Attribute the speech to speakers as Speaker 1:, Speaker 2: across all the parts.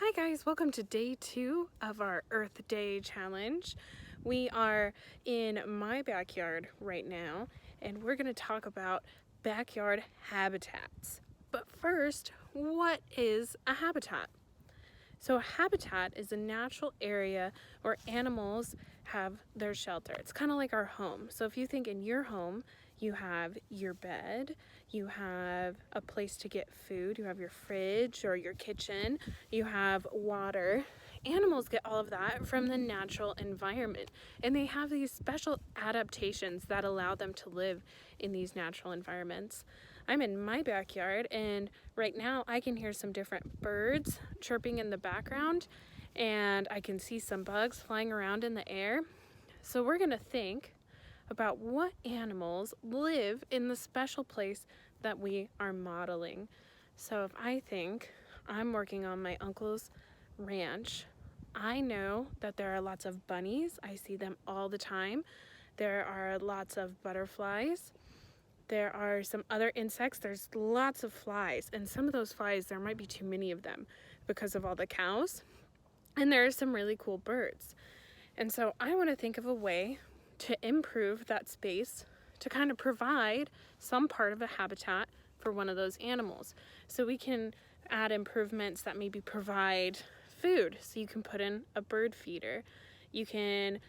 Speaker 1: Hi guys, welcome to day 2 of our Earth Day challenge. We are in my backyard right now and we're going to talk about backyard habitats. But first, what is a habitat? So a habitat is a natural area where animals have their shelter. It's kind of like our home. So if you think in your home, you have your bed, you have a place to get food, you have your fridge or your kitchen, you have water. Animals get all of that from the natural environment, and they have these special adaptations that allow them to live in these natural environments. I'm in my backyard, and right now I can hear some different birds chirping in the background, and I can see some bugs flying around in the air. So we're gonna think about what animals live in the special place that we are modeling. So if I think I'm working on my uncle's ranch, I know that there are lots of bunnies. I see them all the time. There are lots of butterflies. There are some other insects. There's lots of flies, and some of those flies, there might be too many of them because of all the cows. And there are some really cool birds. And so I want to think of a way to improve that space to kind of provide some part of a habitat for one of those animals. So we can add improvements that maybe provide food. So you can put in a bird feeder. You can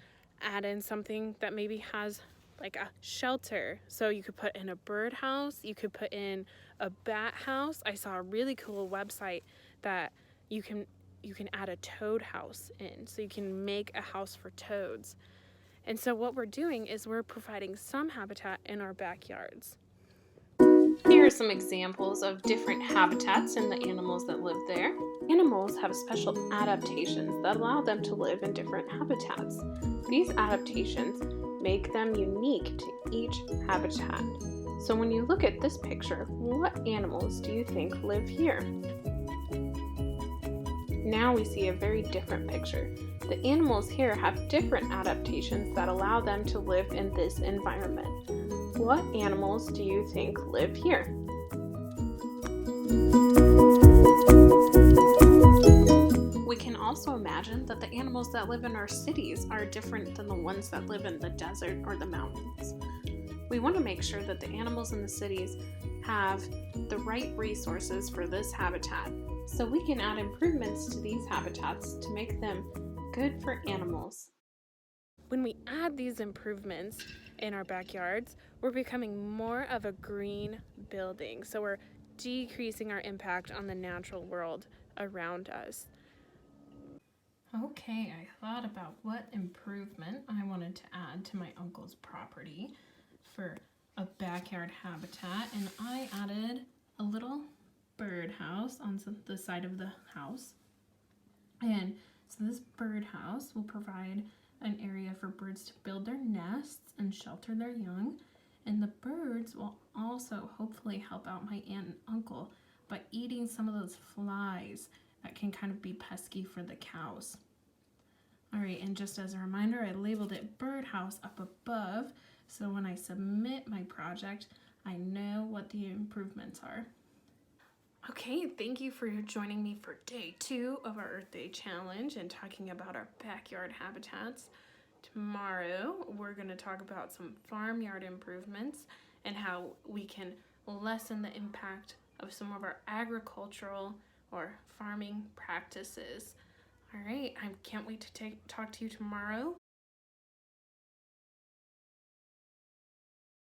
Speaker 1: add in something that maybe has like a shelter. So you could put in a bird house, you could put in a bat house. I saw a really cool website that you can add a toad house in. So you can make a house for toads. And so what we're doing is we're providing some habitat in our backyards. Here are some examples of different habitats and the animals that live there. Animals have special adaptations that allow them to live in different habitats. These adaptations make them unique to each habitat. So when you look at this picture, what animals do you think live here? Now we see a very different picture. The animals here have different adaptations that allow them to live in this environment. What animals do you think live here? We can also imagine that the animals that live in our cities are different than the ones that live in the desert or the mountains. We want to make sure that the animals in the cities have the right resources for this habitat, so we can add improvements to these habitats to make them good for animals. When we add these improvements in our backyards, we're becoming more of a green building, so we're decreasing our impact on the natural world around us. Okay, I thought about what improvement I wanted to add to my uncle's property for a backyard habitat, and I added a little birdhouse on the side of the house. And so this birdhouse will provide an area for birds to build their nests and shelter their young. And the birds will also hopefully help out my aunt and uncle by eating some of those flies that can kind of be pesky for the cows. All right, and just as a reminder, I labeled it birdhouse up above, so when I submit my project, I know what the improvements are. Okay, thank you for joining me for day 2 of our Earth Day challenge and talking about our backyard habitats. Tomorrow, we're going to talk about some farmyard improvements and how we can lessen the impact of some of our agricultural or farming practices. All right, I can't wait to talk to you tomorrow.